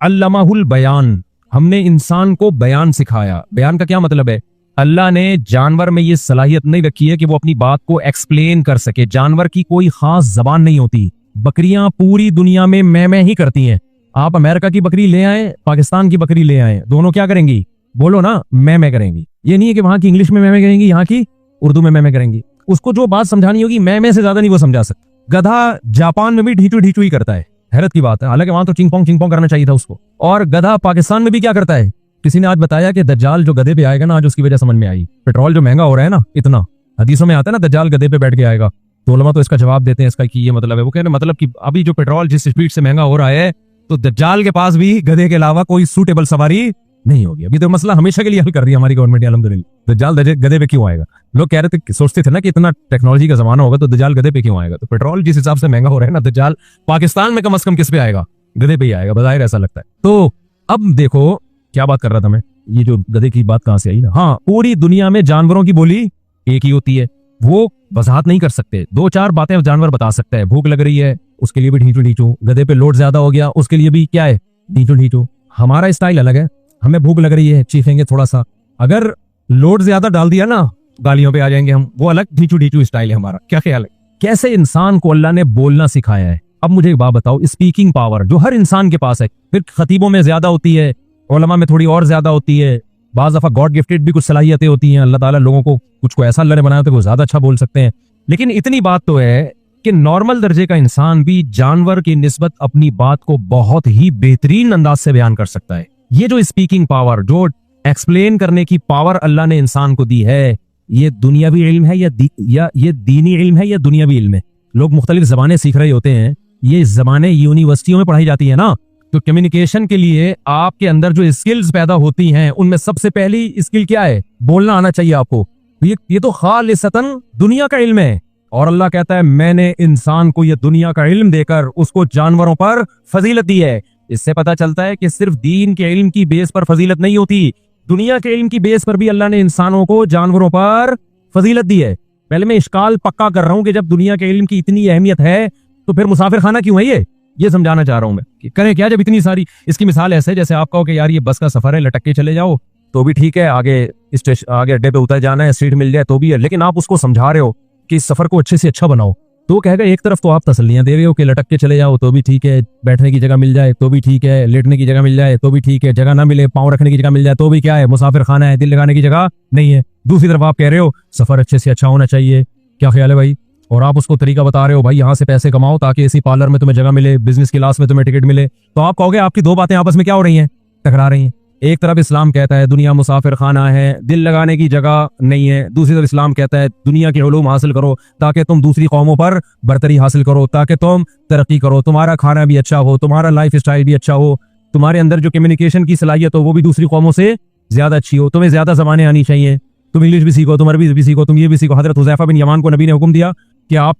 अल्लमाहुल बयान, हमने इंसान को बयान सिखाया। बयान का क्या मतलब है? अल्लाह ने जानवर में ये सलाहियत नहीं रखी है कि वो अपनी बात को एक्सप्लेन कर सके। जानवर की कोई खास जबान नहीं होती। बकरियां पूरी दुनिया में मैं ही करती हैं। आप अमेरिका की बकरी ले आए, पाकिस्तान की बकरी ले आए, दोनों क्या करेंगी? बोलो ना, मैं करेंगी। ये नहीं है कि वहां की इंग्लिश में मैं करेंगी, यहाँ की उर्दू में मैं करेंगी। उसको जो बात समझानी होगी मैं से ज्यादा नहीं वो समझा सकता। गधा जापान में भी ढीचू ही करता है, हैरत की बात है, हालांकि वहां तो चिंग पोंग करना चाहिए था उसको। और गधा पाकिस्तान में भी क्या करता है? किसी ने आज बताया कि दज्जाल जो गधे पे आएगा ना, आज उसकी वजह समझ में आई। पेट्रोल जो महंगा हो रहा है ना इतना, हदीसों में आता है ना दज्जाल गधे पे बैठ के आएगा, तो उलमा तो इसका जवाब देते हैं इसका कि ये मतलब है, वो कह रहे मतलब कि अभी जो पेट्रोल जिस स्पीड से महंगा हो रहा है तो दज्जाल के पास भी गधे के अलावा कोई सूटेबल सवारी नहीं होगी। अभी तो मसला हमेशा के लिए हल कर रही है हमारी गवर्नमेंट, अल्हम्दुलिल्लाह। दज्जाल गधे पे क्यों आएगा? लोग कह रहे थे, सोचते थे ना कि इतना टेक्नोलॉजी का जमाना होगा तो दज्जाल गधे पे क्यों आएगा? तो पेट्रोल जिस हिसाब से महंगा हो रहा है ना, दज्जाल पाकिस्तान में कम से कम किस पे आएगा? गधे पे ही आएगा, बज़ाहिर ऐसा लगता है। तो अब देखो क्या बात कर रहा था मैं, ये जो गधे की बात कहां से आई ना। हाँ, पूरी दुनिया में जानवरों की बोली एक ही होती है, वो वजाहत नहीं कर सकते, दो चार बातें जानवर बता सकता है। भूख लग रही है उसके लिए भी ढींचू, गधे पे लोड ज्यादा हो गया उसके लिए भी क्या है? ढींचू। हमारा स्टाइल अलग है, हमें भूख लग रही है चीखेंगे थोड़ा सा, अगर लोड ज्यादा डाल दिया ना गालियों पे आ जाएंगे हम, वो अलग ढींचू स्टाइल है हमारा। क्या ख्याल है? कैसे इंसान को अल्लाह ने बोलना सिखाया है। अब मुझे एक बात बताओ, स्पीकिंग पावर जो हर इंसान के पास है, फिर खतीबों में ज्यादा होती है, उलमा में थोड़ी और ज्यादा होती है, बाज दफा गॉड गिफ्टेड भी कुछ सलाहियतें होती हैं, अल्लाह ताला लोगों को कुछ को ऐसा अल्लाह ने बनाया होता है वो ज्यादा अच्छा बोल सकते हैं। लेकिन इतनी बात तो है कि नॉर्मल दर्जे का इंसान भी जानवर की निस्बत अपनी बात को बहुत ही बेहतरीन अंदाज से बयान कर सकता है। ये जो स्पीकिंग पावर, जो एक्सप्लेन करने की पावर अल्लाह ने इंसान को दी है, ये दुनियावी इल्म है या ये दीनी इल्म है या दुनियावी इल्म है? लोग मुख्तलिफ जबानें सीख रहे होते हैं, ये जबानें यूनिवर्सिटियों में पढ़ाई जाती है ना, तो कम्युनिकेशन के लिए आपके अंदर जो स्किल्स पैदा होती हैं उनमें सबसे पहली स्किल क्या है? बोलना आना चाहिए आपको। ये तो खालिसतन दुनिया का इल्म है, और अल्लाह कहता है मैंने इंसान को ये दुनिया का इल्म देकर उसको जानवरों पर फजीलत दी है। इससे पता चलता है कि सिर्फ दीन के इल्म की बेस पर फजीलत नहीं होती, दुनिया के इल्म की बेस पर भी अल्लाह ने इंसानों को जानवरों पर फजीलत दी है। पहले मैं इश्काल पक्का कर रहा हूं कि जब दुनिया के इल्म की इतनी अहमियत है तो फिर मुसाफिर खाना क्यों है? ये समझाना चाह रहा हूं मैं कि करें क्या जब इतनी सारी। इसकी मिसाल ऐसे जैसे आप कहो कि यार ये बस का सफर है, लटक के चले जाओ तो भी ठीक है, आगे स्टेशन आगे अड्डे पे उतर जाना है, सीट मिल जाए तो भी है, लेकिन आप उसको समझा रहे हो कि इस सफर को अच्छे से अच्छा बनाओ, तो कहेगा एक तरफ तो आप तसल्लियां दे रहे हो कि लटक के चले जाओ तो भी ठीक है, बैठने की जगह मिल जाए तो भी ठीक है, लेटने की जगह मिल जाए तो भी ठीक है, जगह ना मिले पाँव रखने की जगह मिल जाए तो भी क्या है, मुसाफिर खाना है, दिल लगाने की जगह नहीं है। दूसरी तरफ आप कह रहे हो सफर अच्छे से अच्छा होना चाहिए। क्या ख्याल है भाई? और आप उसको तरीका बता रहे हो भाई यहाँ से पैसे कमाओ ताकि इसी पार्लर में तुम्हें जगह मिले, बिजनेस क्लास में तुम्हें टिकट मिले, तो आप कहोगे आपकी दो बातें आपस में क्या हो रही हैं? टकरा रही हैं। एक तरफ इस्लाम कहता है दुनिया मुसाफिर खाना है, दिल लगाने की जगह नहीं है। दूसरी तरफ इस्लाम कहता है दुनिया के उलूम हासिल करो ताकि तुम दूसरी कौमों पर बरतरी हासिल करो, ताकि तुम तरक्की करो, तुम्हारा खाना भी अच्छा हो, तुम्हारा लाइफ स्टाइल भी अच्छा हो, तुम्हारे अंदर जो कम्युनिकेशन की सलाहियत हो वो भी दूसरी कौमों से ज्यादा अच्छी हो, तुम्हें ज्यादा ज़बानें आनी चाहिए, तुम इंग्लिश भी सीखो, तुम अरबी भी सीखो, तुम ये भी सीखो। हजरत हुज़ैफा बिन यमान को नबी ने हुक्म दिया कि आप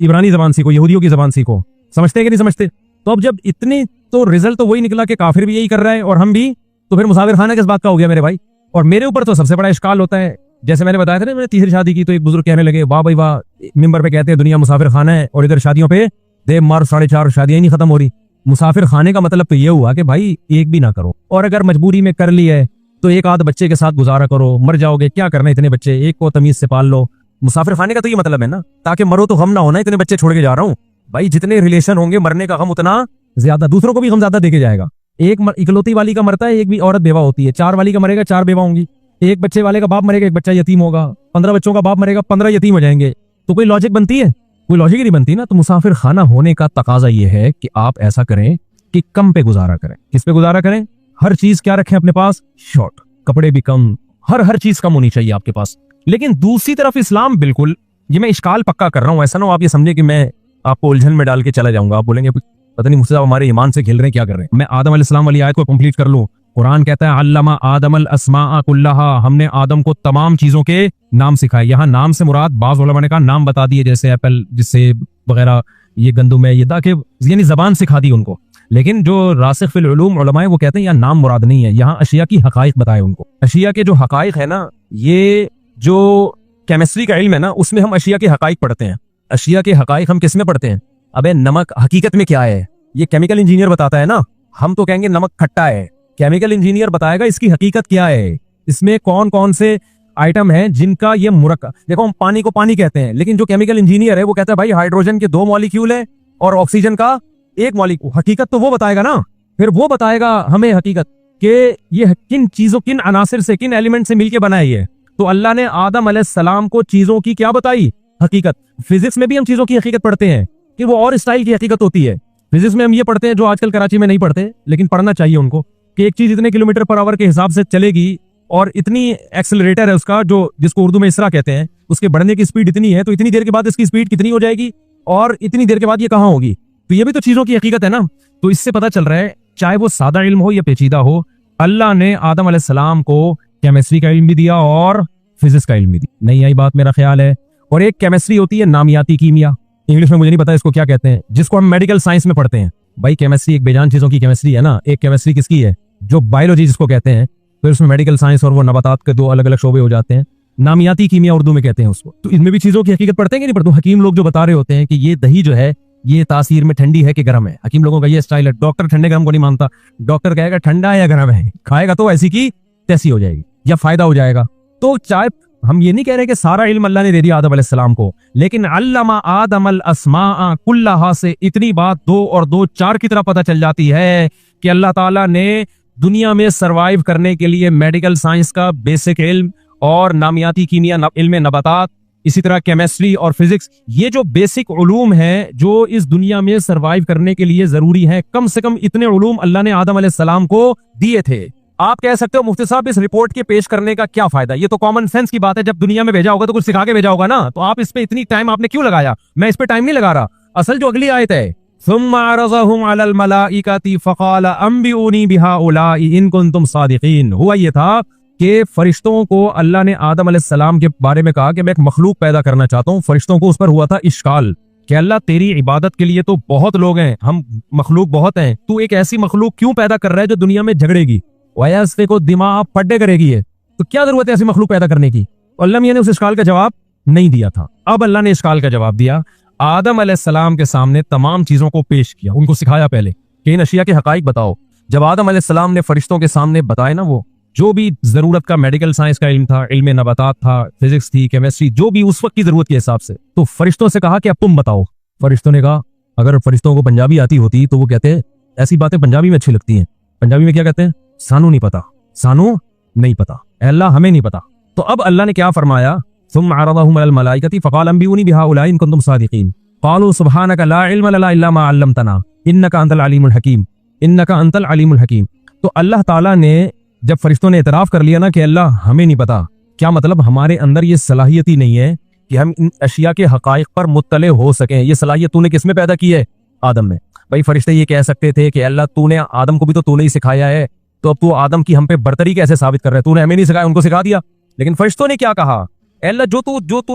इब्रानी ज़बान सीखो, यहूदियों की ज़बान सीखो। समझते हैं कि नहीं समझते? तो अब जब इतनी, तो रिजल्ट तो वही निकला कि काफिर भी यही कर रहा है और हम भी, तो फिर मुसाफिर खाना किस बात का हो गया मेरे भाई? और मेरे ऊपर तो सबसे बड़ा इश्काल होता है, जैसे मैंने बताया था ना, मैंने तीसरी शादी की तो एक बुजुर्ग कहने लगे वाह भाई वाह, मिंबर पे कहते हैं दुनिया मुसाफिर खाना है और इधर शादियों पे देव मार 4.5 शादियां ही नहीं खत्म हो रही। मुसाफिर खाने का मतलब तो ये हुआ कि भाई एक भी ना करो, और अगर मजबूरी में कर ली है तो एक आध बच्चे के साथ गुजारा करो, मर जाओगे क्या करना इतने बच्चे, एक को तमीज से पाल लो। मुसाफिर खाने का तो ये मतलब है ना, ताकि मरो तो गम ना होना इतने बच्चे छोड़ के जा रहा हूँ। भाई जितने रिलेशन होंगे मरने का गम उतना ज्यादा, दूसरों को भी गम ज्यादा देके जाएगा। एक इकलौती वाली का मरता है, एक भी औरत बेवा होती है। 4 वाली का मरेगा 4 बेवा होंगी। एक बच्चे वाले का बाप मरेगा, एक बच्चा यतीम होगा। 15 बच्चों का बाप मरेगा, 15 यतीम हो जाएंगे। तो कोई लॉजिक बनती है? कोई लॉजिक ही नहीं बनती ना। तो मुसाफिर खाना होने का तकाजा ये है कि आप ऐसा करें कि कम पे गुजारा करें। किस पे गुजारा करें? हर चीज क्या रखें अपने पास? शॉर्ट, कपड़े भी कम, हर चीज कम होनी चाहिए आपके पास। लेकिन दूसरी तरफ इस्लाम बिल्कुल, ये मैं इश्काल पक्का कर रहा हूं, ऐसा ना हो आप ये समझे कि मैं आपको उलझन में डाल के चला जाऊंगा। आप बोलेंगे पता नहीं मुझसे हमारे ईमान से खेल रहे हैं, क्या कर रहे हैं। मैं आदम अलैहिस्सलाम वाली आयत को कंप्लीट कर लूं। कुरान कहता है अल्लमा आदमल अस्माअ कुल्लहा, हमने आदम को तमाम चीजों के नाम सिखाए। यहाँ नाम से मुराद बाज़ उलमा ने कहा नाम बता दिए, जैसे एप्पल, जिससे वगैरह, ये गंदुम है, ये ताकि यानी जबान सिखा दी उनको। लेकिन जो रासिख फिल उलूम उलमा है वो कहते हैं यहाँ नाम मुराद नहीं है, यहाँ अशिया की हकाइक बताए उनको। अशिया के जो हकाइक है ना, ये जो केमिस्ट्री का इल्म है ना, उसमें हम अशिया के हकाइक पढ़ते हैं। अशिया के हकाइक हम किस में पढ़ते हैं? अबे नमक हकीकत में क्या है, ये केमिकल इंजीनियर बताता है ना। हम तो कहेंगे नमक खट्टा है, केमिकल इंजीनियर बताएगा इसकी हकीकत क्या है, इसमें कौन कौन से आइटम हैं जिनका ये मुरक्कब। देखो हम पानी को पानी कहते हैं, लेकिन जो केमिकल इंजीनियर है वो कहता है भाई हाइड्रोजन के 2 मॉलिक्यूल है और ऑक्सीजन का 1 मॉलिक्यूल। हकीकत तो वो बताएगा ना, फिर वो बताएगा हमें हकीकत के ये किन चीजों, किन अनासिर से, किन एलिमेंट से मिलकर बनाई है। तो अल्लाह ने आदम अलैहिस्सलाम को चीजों की क्या बताई? हकीकत। फिजिक्स में भी हम चीजों की हकीकत पढ़ते हैं कि वो और स्टाइल की हकीकत होती है। फिजिक्स में हम ये पढ़ते हैं जो आजकल कराची में नहीं पढ़ते, लेकिन पढ़ना चाहिए उनको, कि एक चीज इतने किलोमीटर पर आवर के हिसाब से चलेगी और इतनी एक्सेलरेटर है उसका, जो जिसको उर्दू में इसरा कहते हैं, उसके बढ़ने की स्पीड इतनी है, तो इतनी देर के बाद इसकी स्पीड कितनी हो जाएगी और इतनी देर के बाद ये कहाँ होगी। तो ये भी तो चीजों की हकीकत है ना। तो इससे पता चल रहा है चाहे वो सादा इल्म हो या पेचीदा हो, अल्लाह ने आदम अलैहिस्सलाम को केमिस्ट्री का इल्म भी दिया और फिजिक्स का इल्म भी दिया। नहीं आई बात, मेरा ख्याल है। और एक केमिस्ट्री होती है नामियाती कीमिया, इंग्लिश में मुझे नहीं पता इसको क्या कहते हैं, जिसको हम मेडिकल साइंस में पढ़ते हैं। भाई केमिस्ट्री एक बेजान चीजों की केमिस्ट्री है ना। एक केमिस्ट्री किसकी है? जो बायोलॉजी जिसको कहते हैं, फिर उसमें मेडिकल साइंस और वो नबातात के 2 अलग अलग शोबे हो जाते हैं। नामियाती कीमिया उर्दू में कहते हैं उसको। तो इनमें भी चीजों की हकीकत पढ़ते हैं कि नहीं पढ़ते? हकीम लोग जो बता रहे होते हैं कि ये दही जो है ये तासीर में ठंडी है कि गर्म है, हकीम लोगों का ये स्टाइल है। डॉक्टर ठंडे गर्म को नहीं मानता, डॉक्टर कहेगा ठंडा है या गर्म है, खाएगा तो ऐसी की तैसी हो जाएगी या फायदा हो जाएगा। तो चाहे हम ये नहीं कह रहे कि सारा इल्म अल्लाह ने दे दिया आदम अलैहिस्सलाम को, लेकिन अल्लमा आदमल अस्माअ कुल्लहा से इतनी बात 2 और 2 4 की तरह पता चल जाती है कि अल्लाह ताला ने दुनिया में सरवाइव करने के लिए मेडिकल साइंस का बेसिक इल्म और नामियाती कीमिया, इल्म नबातात, इसी तरह केमिस्ट्री और फिजिक्स, ये जो बेसिक उलूम है जो इस दुनिया में सरवाइव करने के लिए जरूरी है, कम से कम इतने उलूम अल्लाह ने आदम अलैहिस्सलाम को दिए थे। आप कह सकते हो मुफ्ती साहब इस रिपोर्ट के पेश करने का क्या फायदा? ये तो कॉमन सेंस की बात है, जब दुनिया में भेजा होगा तो कुछ सिखा के भेजा होगा ना, तो आप इस पे इतनी टाइम आपने क्यों लगाया? मैं इस पे टाइम नहीं लगा रहा। असल जो अगली आयत है, सुम्मा अरज़हुम अलल मलाइकति फ़क़ाल अंबिऊनी बिहाउलाई इन कुंतुम सादिक़ीन, हुआ ये था कि फरिश्तों को अल्लाह ने आदम अलैहिस्सलाम के बारे में कहा कि मैं एक मखलूक पैदा करना चाहता हूँ। फरिश्तों को उस पर हुआ था इश्काल कि अल्लाह तेरी इबादत के लिए तो बहुत लोग हैं, हम मखलूक बहुत हैं, तू एक ऐसी मखलूक क्यों पैदा कर रहा है जो दुनिया में झगड़ेगी, वयस्फ़िकु को दिमाग पड्डे करेगी है, तो क्या जरूरत है ऐसी मखलूक पैदा करने की? अल्लाह मियां ने उस इश्काल का जवाब नहीं दिया था। अब अल्लाह ने इश्काल का जवाब दिया, आदम अलैहिस्सलाम के सामने तमाम चीजों को पेश किया, उनको सिखाया पहले कि इन अशिया के हकाइक बताओ। जब आदम अलैहिस्सलाम ने फरिश्तों के सामने बताए ना, वो जो भी जरूरत का मेडिकल साइंस का इल्म था, इल्म नबातात था, फिजिक्स थी, केमिस्ट्री, जो भी उस वक्त की जरूरत के हिसाब से, तो फरिश्तों से कहा कि अब तुम बताओ। फरिश्तों ने कहा, अगर फरिश्तों को पंजाबी आती होती तो वो कहते ऐसी बातें पंजाबी में अच्छी लगती हैं। पंजाबी में क्या कहते हैं? सानू नहीं पता, सानू नहीं पता, अल्लाह हमें नहीं पता। तो अब अल्लाह ने क्या फरमाया, सुम्मा अरज़हुम अलल मलाइकति फ़क़ाल अंबिऊनी बिहाउलाई इन कुंतुम सादिक़ीन क़ालू सुब्हानका ला इल्म लना इल्ला मा अल्लमतना इन्नका अंतल अलीमुल हकीम, इन्नका अंतल अलीमुल हकीम। तो अल्लाह ताला ने जब फरिश्तों ने इतराफ कर लिया ना कि अल्लाह हमें नहीं पता, क्या मतलब हमारे अंदर ये सलाहियत ही नहीं है कि हम इन अशिया के हकाइक पर मुत्तले हो सकें। ये सलाहियत तूने किसमें पैदा की है? आदम में। भाई फरिश्ते ये कह सकते थे कि अल्लाह तूने आदम को भी तो तूने ही सिखाया है, तो अब तू आदम की हम पे बर्तरी कैसे साबित कर रहा है? तूने हमें नहीं सिखाया, उनको सिखा दिया। लेकिन फरिश्तों ने क्या कहा? अल्लाह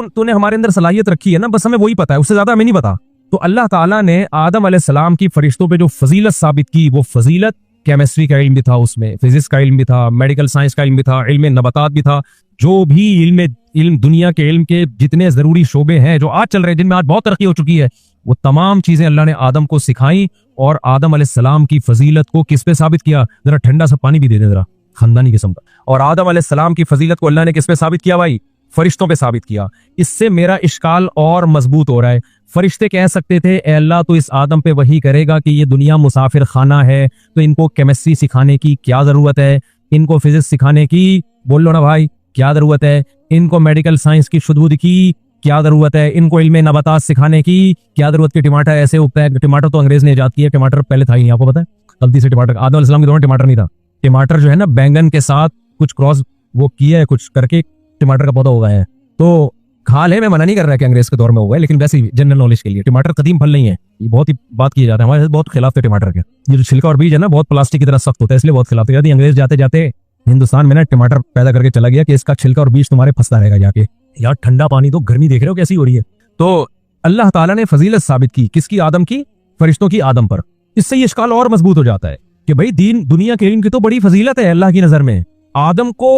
तूने हमारे अंदर सलाहियत रखी है ना, बस हमें वही पता है, उससे ज्यादा हमें नहीं पता। तो अल्लाह ताला ने आदम अलैहिस्सलाम की फरिश्तों पे जो फजीलत साबित की, वो फजीलत केमिस्ट्री का इल्म भी था, उसमें फिजिक्स का इल्म भी था, मेडिकल साइंस का इल्म भी था, इल्म नबातात भी था, जो भी इल्म दुनिया के इल्म के जितने जरूरी शोबे हैं जो आज चल रहे हैं, जिनमें आज बहुत तरक्की हो चुकी है, वो तमाम चीजें अल्लाह ने आदम को सिखाई। और आदम अलैहिस्सलाम की फजीलत को किस पे साबित किया? जरा ठंडा सा पानी भी दे दे जरा, खानदानी किस्म का। और आदम अलैहिस्सलाम की फजीलत को अल्लाह ने किस पे साबित किया भाई? फरिश्तों पे साबित किया। इससे मेरा इश्काल और मजबूत हो रहा है। फरिश्ते कह सकते थे ए अल्लाह तो इस आदम पे वही करेगा कि ये दुनिया मुसाफिर खाना है, तो इनको केमिस्ट्री सिखाने की क्या जरूरत है, इनको फिजिक्स सिखाने की, बोल लो ना भाई, क्या जरूरत है, इनको मेडिकल साइंस की शुद्धबुद्ध की क्या जरूरत है, इनको इल्म नबातात सिखाने की क्या जरूरत है, टमाटर ऐसे उगता है। टमाटर तो अंग्रेज ने इजाद किया, टमाटर पहले था ही नहीं, आपको पता है? गलती से टमाटर, आदम अलैहिस्सलाम के दौरान टमाटर नहीं था। टमाटर जो है ना, बैंगन के साथ कुछ क्रॉस वो किया है, कुछ करके टमाटर का पौधा उगाया है। तो खाल है, मैं मना नहीं कर रहा कि अंग्रेज के दौर में हुआ है, लेकिन वैसे जनरल नॉलेज के लिए टमाटर कदीम फल नहीं है, ये बहुत ही बात की जाता है। हमारे बहुत खिलाफ थे टमाटर के। ये जो छिलका और बीज है ना, बहुत प्लास्टिक की तरह सख्त होता है, इसलिए बहुत खिलाफ थे। अंग्रेज जाते जाते हिंदुस्तान में ना टमाटर पैदा करके चला गया कि इसका छिलका और बीज तुम्हारे फंसता रहेगा जाके। यार ठंडा पानी, तो गर्मी देख रहे हो कैसी हो रही है। तो अल्लाह ताला ने फजीलत साबित की, किसकी? आदम की, फरिश्तों की आदम पर। इससे ये इश्काल और मजबूत हो जाता है कि भाई दुनिया के इल्म की तो बड़ी फजीलत है अल्लाह की नजर में। आदम को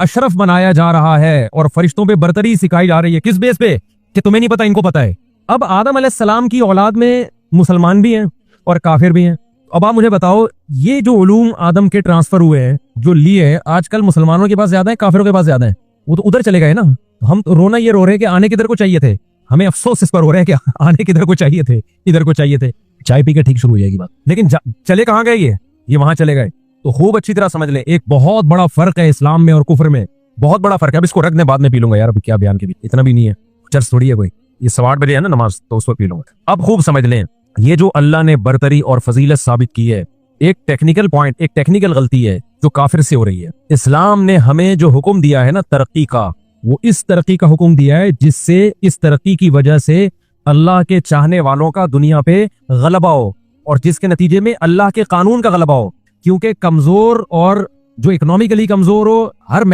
अशरफ बनाया जा रहा है और फरिश्तों पे बरतरी सिखाई जा रही है। किस बेस पे? कि तुम्हें नहीं पता, इनको पता है। अब आदम अलैहिस्सलाम की औलाद में मुसलमान भी हैं और काफिर भी हैं। अब आप मुझे बताओ, ये जो उलूम आदम के ट्रांसफर हुए हैं, जो लिए, आजकल मुसलमानों के पास ज्यादा है, काफिरों के पास ज्यादा है? वो तो उधर चले गए ना। हम तो रोना ये रो रहे हैं कि आने किधर को चाहिए थे। हमें अफसोस इस पर हो रहा है कि आने किधर को चाहिए थे, इधर को चाहिए थे। चाय पी के ठीक शुरू हो जाएगी बात। लेकिन चले कहाँ गए ये वहां चले गए। तो खूब अच्छी तरह समझ लें, एक बहुत बड़ा फर्क है इस्लाम में और कुफर में, बहुत बड़ा फर्क है। अब इसको रख दें, बाद में पी लूंगा यार, अब क्या बयान के भी इतना भी नहीं है, चर्च थोड़ी है कोई। ये 8:15 बजे है ना नमाज, तो उस पर पी लूंगा। अब खूब समझ लें, ये जो अल्लाह ने बरतरी और फजीलत साबित की है, एक टेक्निकल पॉइंट, एक टेक्निकल गलती है जो काफिर से हो रही है। इस्लाम ने हमें जो हुक्म दिया है ना तरक्की का, वो इस तरक्की का हुक्म दिया है जिससे, इस तरक्की की वजह से अल्लाह के चाहने वालों का दुनिया पे गलबा हो, और जिसके नतीजे में अल्लाह के कानून का गलबा हो। क्योंकि कमजोर और जो इकोनॉमिकली कमजोर हो, हर